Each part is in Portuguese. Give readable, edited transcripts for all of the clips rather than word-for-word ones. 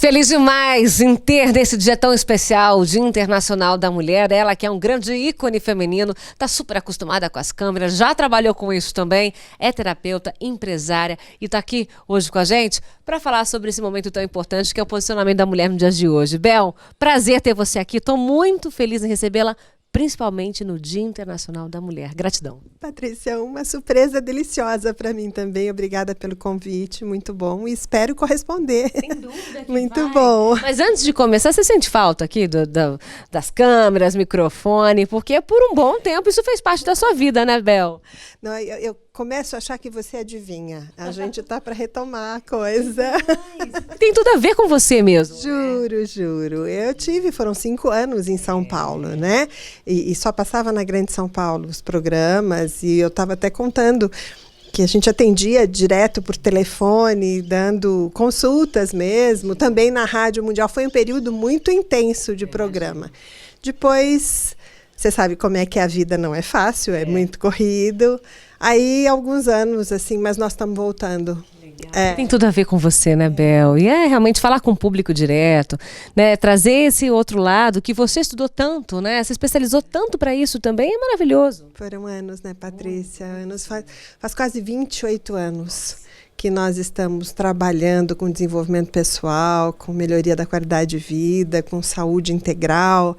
Feliz demais em ter nesse dia tão especial, o Dia Internacional da Mulher. Ela que é um grande ícone feminino, está super acostumada com as câmeras, já trabalhou com isso também, é terapeuta, empresária e está aqui hoje com a gente para falar sobre esse momento tão importante que é o posicionamento da mulher no dia de hoje. Bel, prazer ter você aqui, estou muito feliz em recebê-la, principalmente no Dia Internacional da Mulher. Gratidão. Patrícia, uma surpresa deliciosa para mim também. Obrigada pelo convite, muito bom. E espero corresponder. Sem dúvida que muito vai. bom. Mas antes de começar, você sente falta aqui das câmeras, microfone? Porque por um bom tempo isso fez parte da sua vida, né, Bel? Não, eu começo a achar que você adivinha. A gente tá para retomar a coisa. Tem tudo a ver com você mesmo. Juro. Foram 5 anos em São Paulo, né? E só passava na Grande São Paulo os programas, e eu estava até contando que a gente atendia direto por telefone, dando consultas mesmo, também na Rádio Mundial. Foi um período muito intenso de programa. Depois, você sabe como é que a vida não é fácil, é muito corrido. Aí, alguns anos, assim, mas nós estamos voltando. Tem tudo a ver com você, né, Bel? E é realmente falar com o público direto, né? Trazer esse outro lado que você estudou tanto, né? Se especializou tanto para isso também, é maravilhoso. Foram anos, né, Patrícia? Faz quase 28 anos que nós estamos trabalhando com desenvolvimento pessoal, com melhoria da qualidade de vida, com saúde integral.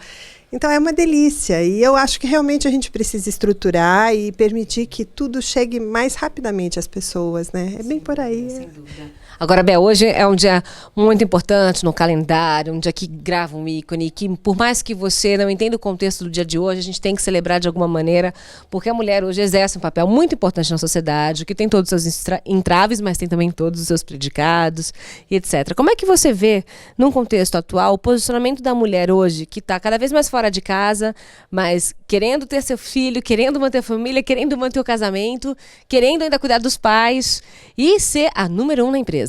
Então é uma delícia, e eu acho que realmente a gente precisa estruturar e permitir que tudo chegue mais rapidamente às pessoas, né? É bem por aí. Sem dúvida. Agora, Bel, hoje é um dia muito importante no calendário, um dia que grava um ícone, que por mais que você não entenda o contexto do dia de hoje, a gente tem que celebrar de alguma maneira, porque a mulher hoje exerce um papel muito importante na sociedade, que tem todos os seus entraves, mas tem também todos os seus predicados e etc. Como é que você vê, num contexto atual, o posicionamento da mulher hoje, que está cada vez mais fora de casa, mas querendo ter seu filho, querendo manter a família, querendo manter o casamento, querendo ainda cuidar dos pais e ser a número 1 na empresa?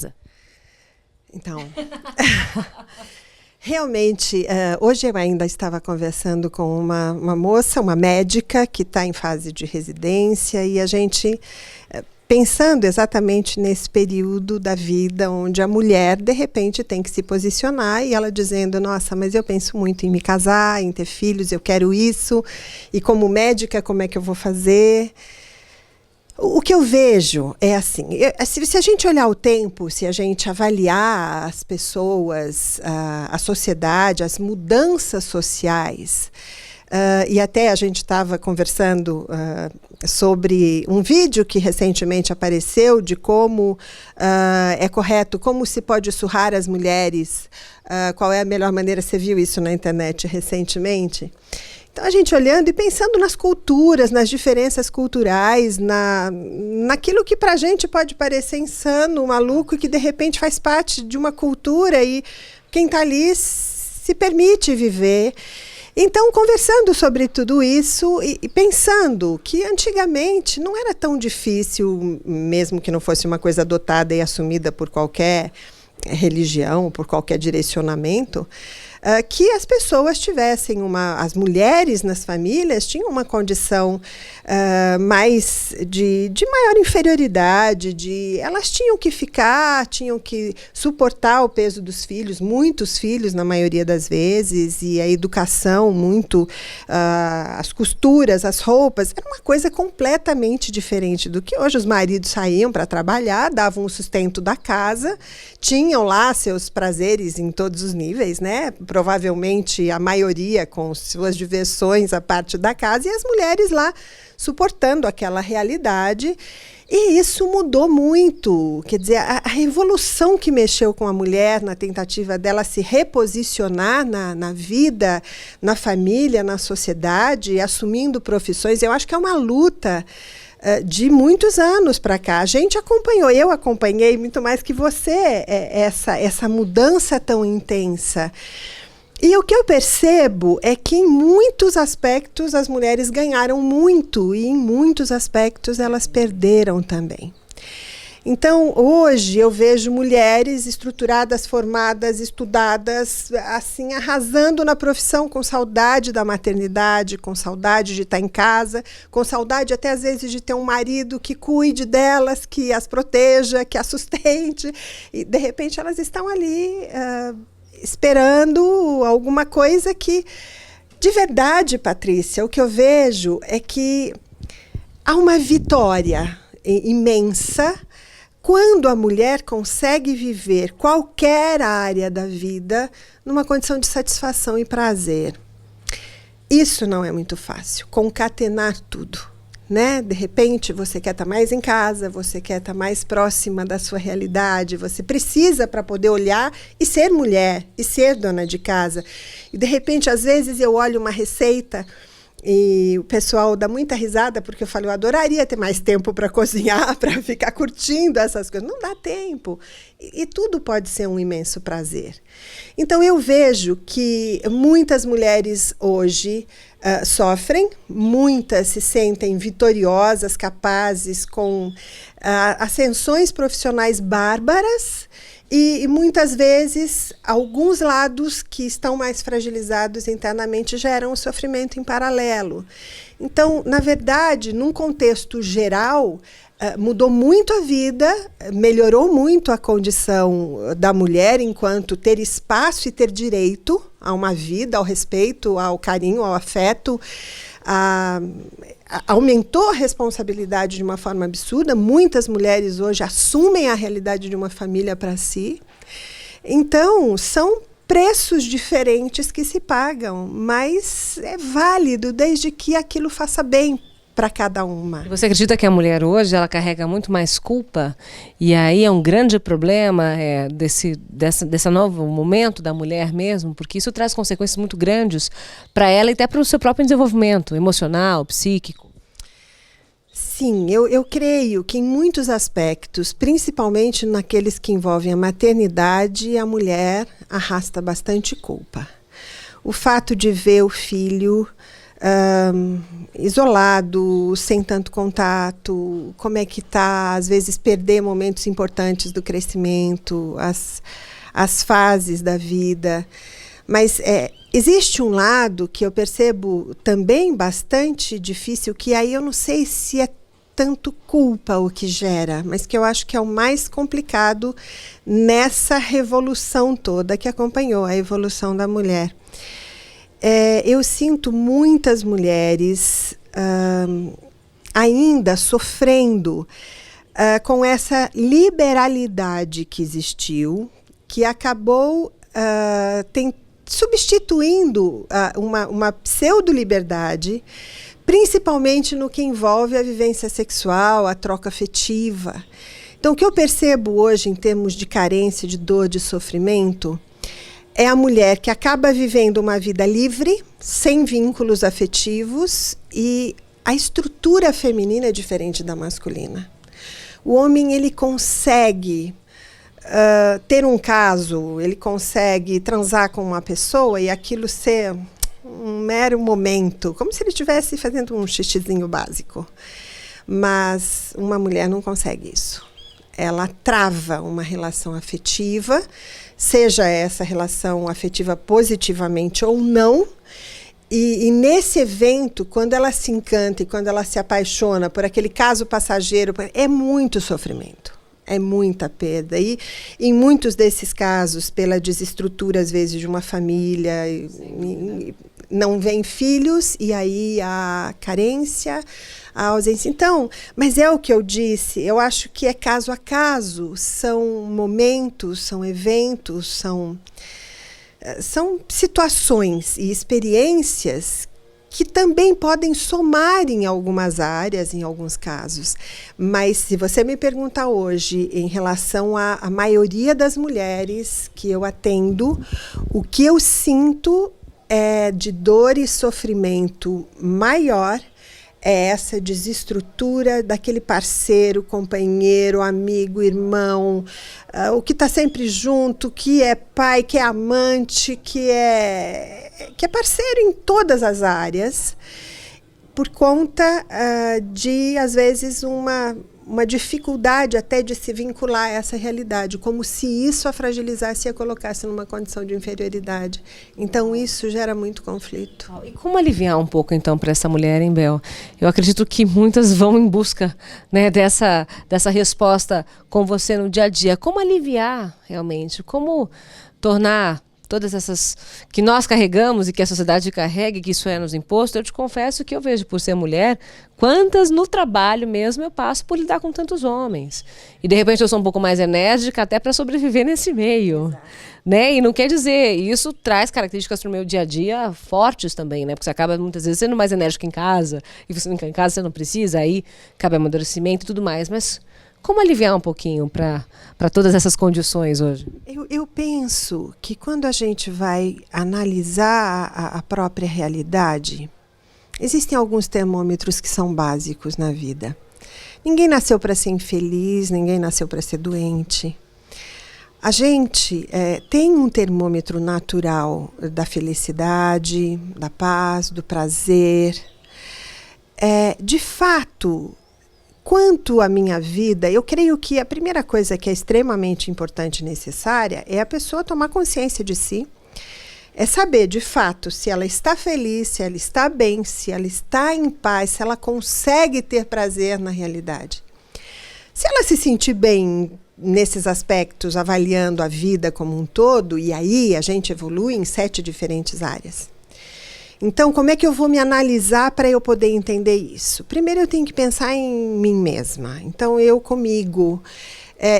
Então, realmente, hoje eu ainda estava conversando com uma moça, uma médica que está em fase de residência, e a gente pensando exatamente nesse período da vida onde a mulher, de repente, tem que se posicionar, e ela dizendo, nossa, mas eu penso muito em me casar, em ter filhos, eu quero isso, e como médica, como é que eu vou fazer? O que eu vejo é assim, se a gente olhar o tempo, se a gente avaliar as pessoas, a sociedade, as mudanças sociais, e até a gente estava conversando sobre um vídeo que recentemente apareceu de como é correto, como se pode surrar as mulheres, qual é a melhor maneira, você viu isso na internet recentemente? Então, a gente olhando e pensando nas culturas, nas diferenças culturais, naquilo que para a gente pode parecer insano, maluco, e que de repente faz parte de uma cultura, e quem está ali se permite viver. Então, conversando sobre tudo isso e pensando que antigamente não era tão difícil, mesmo que não fosse uma coisa adotada e assumida por qualquer religião, por qualquer direcionamento, que as pessoas tivessem as mulheres nas famílias tinham uma condição mais de maior inferioridade, elas tinham que ficar, tinham que suportar o peso dos filhos, muitos filhos na maioria das vezes, e a educação muito, as costuras, as roupas, era uma coisa completamente diferente do que hoje. Os maridos saíam para trabalhar, davam o sustento da casa, tinham lá seus prazeres em todos os níveis, né? Provavelmente a maioria com suas diversões à parte da casa, e as mulheres lá suportando aquela realidade. E isso mudou muito, quer dizer, a revolução que mexeu com a mulher na tentativa dela se reposicionar na vida, na família, na sociedade, assumindo profissões, eu acho que é uma luta de muitos anos para cá. A gente acompanhou, eu acompanhei muito mais que você, essa mudança tão intensa. E o que eu percebo é que em muitos aspectos as mulheres ganharam muito, e em muitos aspectos elas perderam também. Então, hoje eu vejo mulheres estruturadas, formadas, estudadas, assim, arrasando na profissão, com saudade da maternidade, com saudade de estar em casa, com saudade até às vezes de ter um marido que cuide delas, que as proteja, que as sustente, e de repente elas estão ali esperando alguma coisa que, de verdade, Patrícia, o que eu vejo é que há uma vitória imensa quando a mulher consegue viver qualquer área da vida numa condição de satisfação e prazer. Isso não é muito fácil, concatenar tudo, né? De repente, você quer estar mais em casa, você quer estar mais próxima da sua realidade, você precisa para poder olhar e ser mulher, e ser dona de casa. E, de repente, às vezes eu olho uma receita e o pessoal dá muita risada, porque eu falo, eu adoraria ter mais tempo para cozinhar, para ficar curtindo essas coisas. Não dá tempo. E tudo pode ser um imenso prazer. Então, eu vejo que muitas mulheres hoje sofrem, muitas se sentem vitoriosas, capazes, com ascensões profissionais bárbaras, e muitas vezes alguns lados que estão mais fragilizados internamente geram um sofrimento em paralelo. Então, na verdade, num contexto geral, mudou muito a vida, melhorou muito a condição da mulher enquanto ter espaço e ter direito a uma vida, ao respeito, ao carinho, ao afeto. Aumentou a responsabilidade de uma forma absurda. Muitas mulheres hoje assumem a realidade de uma família para si. Então, são preços diferentes que se pagam, mas é válido desde que aquilo faça bem para cada uma. Você acredita que a mulher hoje ela carrega muito mais culpa? E aí é um grande problema desse novo momento da mulher mesmo, porque isso traz consequências muito grandes para ela e até para o seu próprio desenvolvimento emocional, psíquico. Sim, eu creio que em muitos aspectos, principalmente naqueles que envolvem a maternidade, a mulher arrasta bastante culpa. O fato de ver o filho isolado, sem tanto contato, como é que está, às vezes perder momentos importantes do crescimento, as fases da vida. Mas existe um lado que eu percebo também bastante difícil, que aí eu não sei se é tanto culpa o que gera, mas que eu acho que é o mais complicado nessa revolução toda que acompanhou a evolução da mulher. Eu sinto muitas mulheres ainda sofrendo com essa liberalidade que existiu, que acabou substituindo uma pseudo-liberdade, principalmente no que envolve a vivência sexual, a troca afetiva. Então, o que eu percebo hoje em termos de carência, de dor, de sofrimento, é a mulher que acaba vivendo uma vida livre, sem vínculos afetivos, e a estrutura feminina é diferente da masculina. O homem, ele consegue ter um caso, ele consegue transar com uma pessoa e aquilo ser um mero momento, como se ele estivesse fazendo um xixizinho básico. Mas uma mulher não consegue isso. Ela trava uma relação afetiva, seja essa relação afetiva positivamente ou não, e nesse evento, quando ela se encanta e quando ela se apaixona por aquele caso passageiro, é muito sofrimento, é muita perda. E em muitos desses casos, pela desestrutura, às vezes, de uma família, não vem filhos, e aí a carência, a ausência. Então, mas é o que eu disse, eu acho que é caso a caso, são momentos, são eventos, são situações e experiências que também podem somar em algumas áreas, em alguns casos. Mas se você me perguntar hoje, em relação à maioria das mulheres que eu atendo, o que eu sinto é de dor e sofrimento maior, é essa desestrutura daquele parceiro, companheiro, amigo, irmão, o que está sempre junto, que é pai, que é amante, que é parceiro em todas as áreas, por conta de, às vezes, uma dificuldade até de se vincular a essa realidade, como se isso a fragilizasse e a colocasse numa condição de inferioridade. Então, isso gera muito conflito. E como aliviar um pouco, então, para essa mulher, hein, Bel? Eu acredito que muitas vão em busca, né, dessa resposta com você no dia a dia. Como aliviar, realmente? Como tornar todas essas que nós carregamos e que a sociedade carrega e que isso é nos imposto? Eu te confesso que eu vejo, por ser mulher, quantas no trabalho mesmo eu passo por lidar com tantos homens. E de repente eu sou um pouco mais enérgica até para sobreviver nesse meio. Né? E não quer dizer, isso traz características para o meu dia a dia fortes também, né? Porque você acaba muitas vezes sendo mais enérgica em casa, e você em casa você não precisa, aí cabe amadurecimento e tudo mais. Mas como aliviar um pouquinho para todas essas condições hoje? Eu penso que quando a gente vai analisar a própria realidade, existem alguns termômetros que são básicos na vida. Ninguém nasceu para ser infeliz, ninguém nasceu para ser doente. A gente tem um termômetro natural da felicidade, da paz, do prazer. De fato, quanto à minha vida, eu creio que a primeira coisa que é extremamente importante e necessária é a pessoa tomar consciência de si. É saber, de fato, se ela está feliz, se ela está bem, se ela está em paz, se ela consegue ter prazer na realidade. Se ela se sentir bem nesses aspectos, avaliando a vida como um todo, e aí a gente evolui em 7 diferentes áreas. Então, como é que eu vou me analisar para eu poder entender isso? Primeiro, eu tenho que pensar em mim mesma. Então, eu comigo,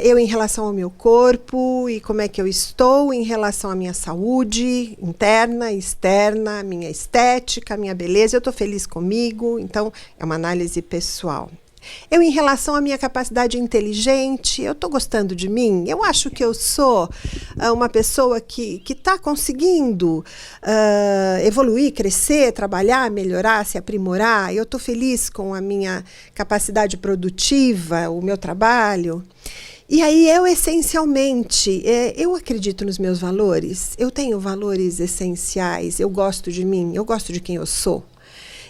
eu em relação ao meu corpo e como é que eu estou em relação à minha saúde interna, externa, minha estética, minha beleza. Eu estou feliz comigo, então é uma análise pessoal. Eu em relação à minha capacidade inteligente, eu estou gostando de mim? Eu acho que eu sou uma pessoa que está conseguindo evoluir, crescer, trabalhar, melhorar, se aprimorar. Eu estou feliz com a minha capacidade produtiva, o meu trabalho. E aí eu essencialmente, eu acredito nos meus valores, eu tenho valores essenciais, eu gosto de mim, eu gosto de quem eu sou.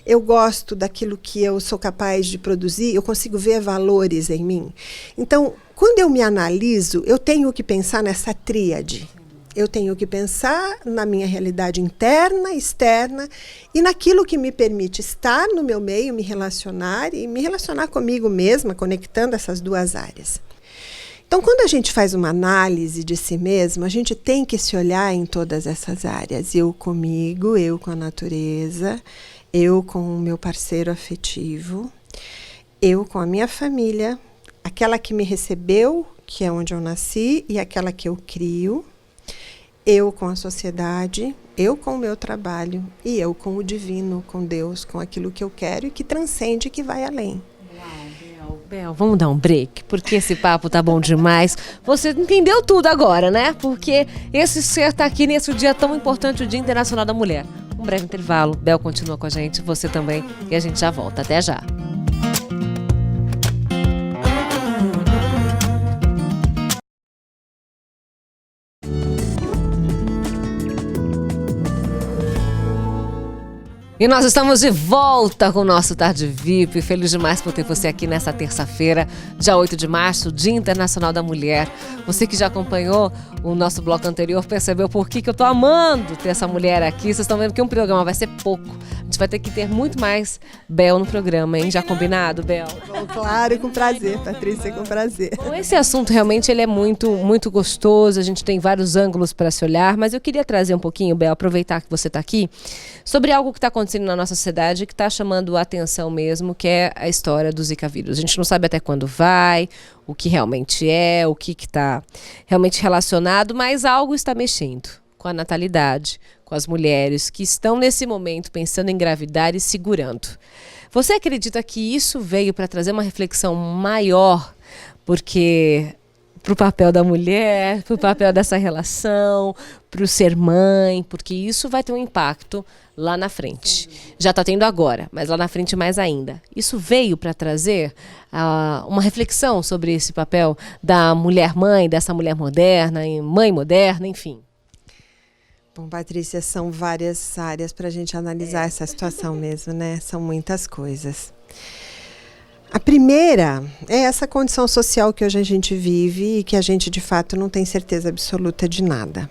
Eu gosto daquilo que eu sou capaz de produzir, eu consigo ver valores em mim. Então, quando eu me analiso, eu tenho que pensar nessa tríade. Eu tenho que pensar na minha realidade interna, externa e naquilo que me permite estar no meu meio, me relacionar e me relacionar comigo mesma, conectando essas duas áreas. Então, quando a gente faz uma análise de si mesmo, a gente tem que se olhar em todas essas áreas. Eu comigo, eu com a natureza, eu com o meu parceiro afetivo, eu com a minha família, aquela que me recebeu, que é onde eu nasci, e aquela que eu crio, eu com a sociedade, eu com o meu trabalho, e eu com o divino, com Deus, com aquilo que eu quero e que transcende, que vai além. Bel, vamos dar um break, porque esse papo tá bom demais. Você entendeu tudo agora, né? Porque esse ser tá aqui nesse dia tão importante, o Dia Internacional da Mulher. Um breve intervalo, Bel continua com a gente, você também, e a gente já volta. Até já. E nós estamos de volta com o nosso Tarde VIP. Feliz demais por ter você aqui nessa terça-feira, dia 8 de março, Dia Internacional da Mulher. Você que já acompanhou o nosso bloco anterior percebeu por que eu tô amando ter essa mulher aqui. Vocês estão vendo que um programa vai ser pouco. A gente vai ter que ter muito mais Bel no programa, hein? Já combinado, Bel? Bom, claro, com prazer, Patrícia, com prazer. Bom, esse assunto realmente ele é muito, muito gostoso. A gente tem vários ângulos para se olhar, mas eu queria trazer um pouquinho, Bel, aproveitar que você está aqui, sobre algo que está acontecendo na nossa sociedade que está chamando a atenção mesmo, que é a história do Zika vírus. A gente não sabe até quando vai, o que realmente é, o que está realmente relacionado, mas algo está mexendo com a natalidade, com as mulheres que estão nesse momento pensando em engravidar e segurando. Você acredita que isso veio para trazer uma reflexão maior, porque para o papel da mulher, para o papel dessa relação, para o ser mãe, porque isso vai ter um impacto lá na frente. Já está tendo agora, mas lá na frente mais ainda. Isso veio para trazer uma reflexão sobre esse papel da mulher mãe, dessa mulher moderna, mãe moderna, enfim. Bom, Patrícia, são várias áreas para a gente analisar essa situação mesmo, né? São muitas coisas. A primeira é essa condição social que hoje a gente vive e que a gente, de fato, não tem certeza absoluta de nada.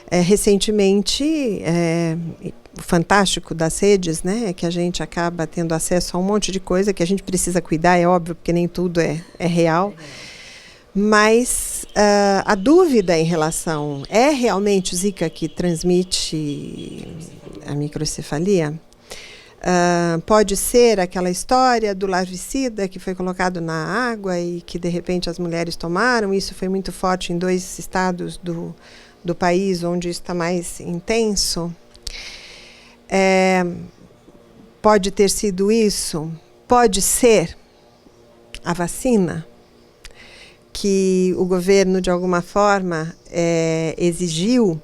Recentemente, o fantástico das redes, né, é que a gente acaba tendo acesso a um monte de coisa que a gente precisa cuidar, é óbvio, porque nem tudo é real. Mas a dúvida em relação, é realmente o Zika que transmite a microcefalia? Pode ser aquela história do larvicida que foi colocado na água e que de repente as mulheres tomaram. Isso foi muito forte em 2 estados do país onde isso está mais intenso. Pode ter sido isso? Pode ser a vacina que o governo de alguma forma exigiu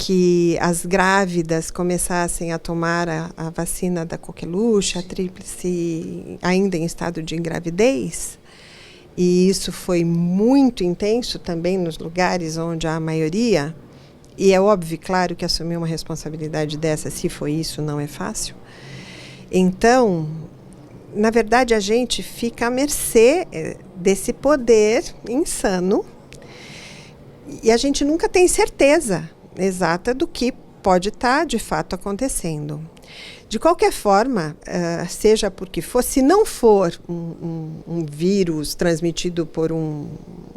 que as grávidas começassem a tomar a vacina da coqueluche, a tríplice, ainda em estado de gravidez. E isso foi muito intenso também nos lugares onde há a maioria. E é óbvio, claro, que assumir uma responsabilidade dessa, se foi isso, não é fácil. Então, na verdade, a gente fica à mercê desse poder insano e a gente nunca tem certeza exata do que pode estar de fato acontecendo. De qualquer forma, seja porque for, se não for um vírus transmitido por um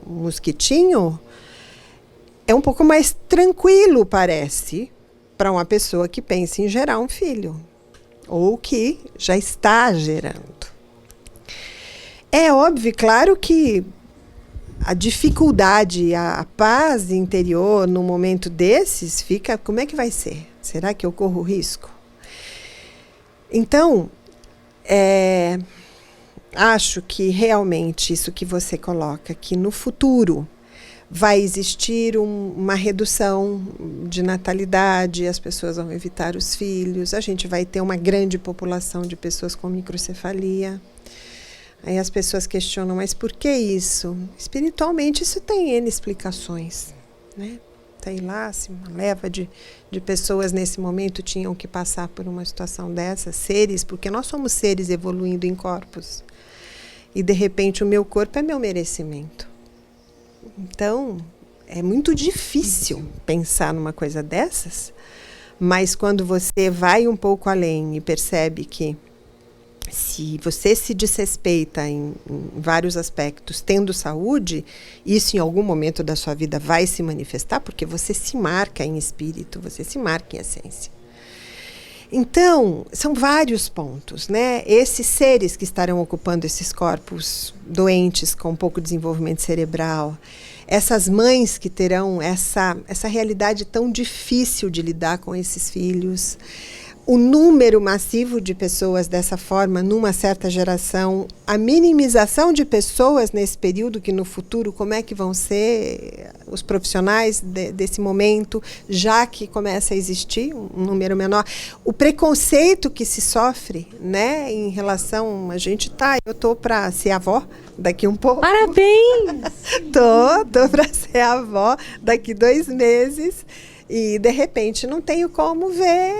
mosquitinho, é um pouco mais tranquilo, parece, para uma pessoa que pensa em gerar um filho, ou que já está gerando. É óbvio, claro, que a dificuldade, a paz interior no momento desses fica, como é que vai ser? Será que eu corro risco? Então, acho que realmente isso que você coloca, que no futuro vai existir uma redução de natalidade, as pessoas vão evitar os filhos, a gente vai ter uma grande população de pessoas com microcefalia. Aí as pessoas questionam, mas por que isso? Espiritualmente isso tem N explicações, né? Sei lá, se uma leva de pessoas nesse momento tinham que passar por uma situação dessa, seres, porque nós somos seres evoluindo em corpos. E de repente o meu corpo é meu merecimento. Então, é muito difícil pensar numa coisa dessas, mas quando você vai um pouco além e percebe que se você se desrespeita em vários aspectos, tendo saúde, isso em algum momento da sua vida vai se manifestar, porque você se marca em espírito, você se marca em essência. Então, são vários pontos, né? Esses seres que estarão ocupando esses corpos doentes com pouco desenvolvimento cerebral, essas mães que terão essa realidade tão difícil de lidar com esses filhos, o número massivo de pessoas dessa forma, numa certa geração, a minimização de pessoas nesse período, que no futuro, como é que vão ser os profissionais desse momento, já que começa a existir um número menor. O preconceito que se sofre, né, em relação, eu estou para ser avó daqui um pouco. Parabéns! Tô para ser avó daqui 2 meses. E, de repente, não tenho como ver.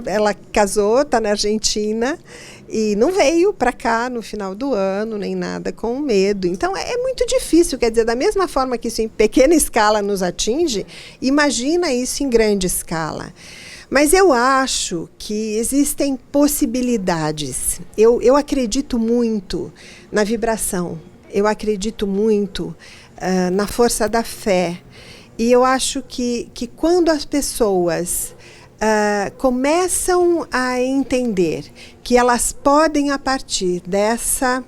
Ela casou, está na Argentina e não veio para cá no final do ano, nem nada, com medo. Então, é muito difícil. Quer dizer, da mesma forma que isso em pequena escala nos atinge, imagina isso em grande escala. Mas eu acho que existem possibilidades. Eu acredito muito na vibração. Eu acredito muito na força da fé. E eu acho que quando as pessoas começam a entender que elas podem, a partir dessa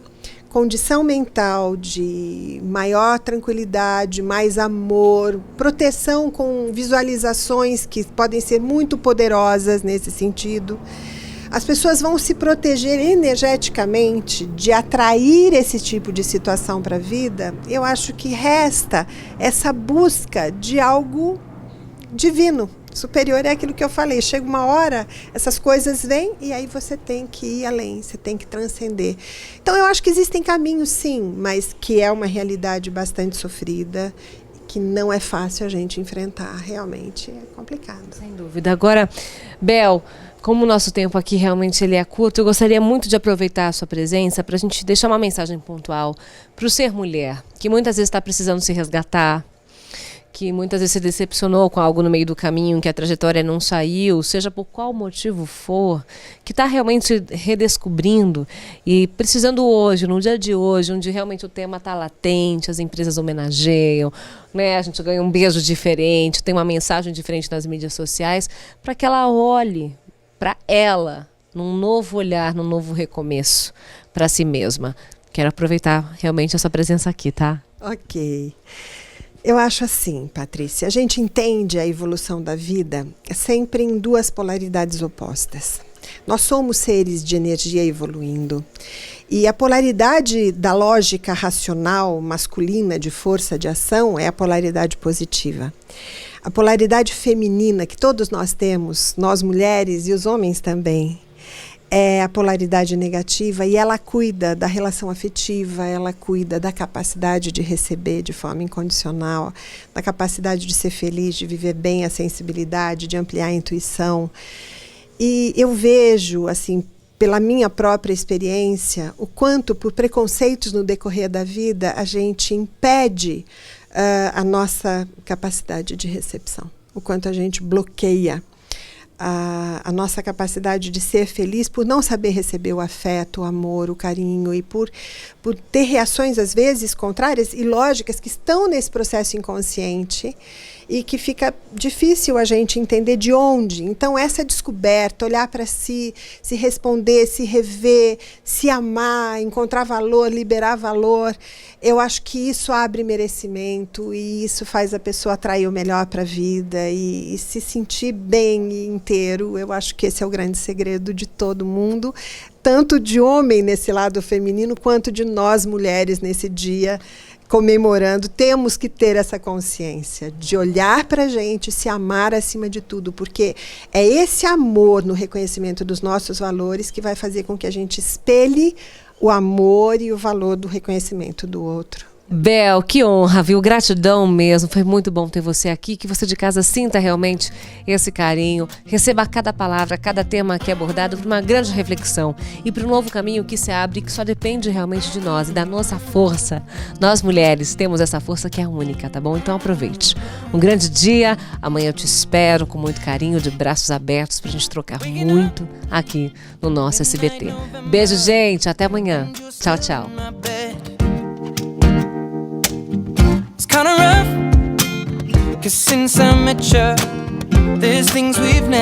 condição mental de maior tranquilidade, mais amor, proteção com visualizações que podem ser muito poderosas nesse sentido, as pessoas vão se proteger energeticamente de atrair esse tipo de situação para a vida. Eu acho que resta essa busca de algo divino, superior é aquilo que eu falei. Chega uma hora, essas coisas vêm e aí você tem que ir além, você tem que transcender. Então eu acho que existem caminhos, sim, mas que é uma realidade bastante sofrida, que não é fácil a gente enfrentar, realmente é complicado. Sem dúvida. Agora, Bel, como o nosso tempo aqui realmente ele é curto, eu gostaria muito de aproveitar a sua presença para a gente deixar uma mensagem pontual para o ser mulher, que muitas vezes está precisando se resgatar, que muitas vezes se decepcionou com algo no meio do caminho, que a trajetória não saiu, seja por qual motivo for, que está realmente redescobrindo e precisando hoje, no dia de hoje, onde realmente o tema está latente, as empresas homenageiam, né? A gente ganha um beijo diferente, tem uma mensagem diferente nas mídias sociais, para que ela olhe para ela, num novo olhar, num novo recomeço para si mesma. Quero aproveitar realmente essa presença aqui, tá? Ok. Eu acho assim, Patrícia, a gente entende a evolução da vida sempre em duas polaridades opostas. Nós somos seres de energia evoluindo. E a polaridade da lógica racional masculina de força de ação é a polaridade positiva. A polaridade feminina que todos nós temos, nós mulheres e os homens também, é a polaridade negativa, e ela cuida da relação afetiva, ela cuida da capacidade de receber de forma incondicional, da capacidade de ser feliz, de viver bem a sensibilidade, de ampliar a intuição. E eu vejo, assim, pela minha própria experiência, o quanto, por preconceitos no decorrer da vida, a gente impede a nossa capacidade de recepção, o quanto a gente bloqueia a nossa capacidade de ser feliz por não saber receber o afeto, o amor, o carinho, e por ter reações, às vezes, contrárias e lógicas que estão nesse processo inconsciente e que fica difícil a gente entender de onde. Então, essa descoberta, olhar para si, se responder, se rever, se amar, encontrar valor, liberar valor, eu acho que isso abre merecimento e isso faz a pessoa atrair o melhor para a vida e se sentir bem e inteiro. Eu acho que esse é o grande segredo de todo mundo, tanto de homem nesse lado feminino, quanto de nós mulheres nesse dia comemorando. Temos que ter essa consciência de olhar para a gente, se amar acima de tudo, porque é esse amor no reconhecimento dos nossos valores que vai fazer com que a gente espelhe o amor e o valor do reconhecimento do outro. Bel, que honra, viu? Gratidão mesmo. Foi muito bom ter você aqui, que você de casa sinta realmente esse carinho, receba cada palavra, cada tema aqui abordado para uma grande reflexão e para um novo caminho que se abre, que só depende realmente de nós e da nossa força. Nós mulheres temos essa força que é única, tá bom? Então aproveite. Um grande dia, amanhã eu te espero com muito carinho, de braços abertos, pra gente trocar muito aqui no nosso SBT. Beijo, gente, até amanhã. Tchau, tchau. Kinda rough, 'cause since I met you, there's things we've never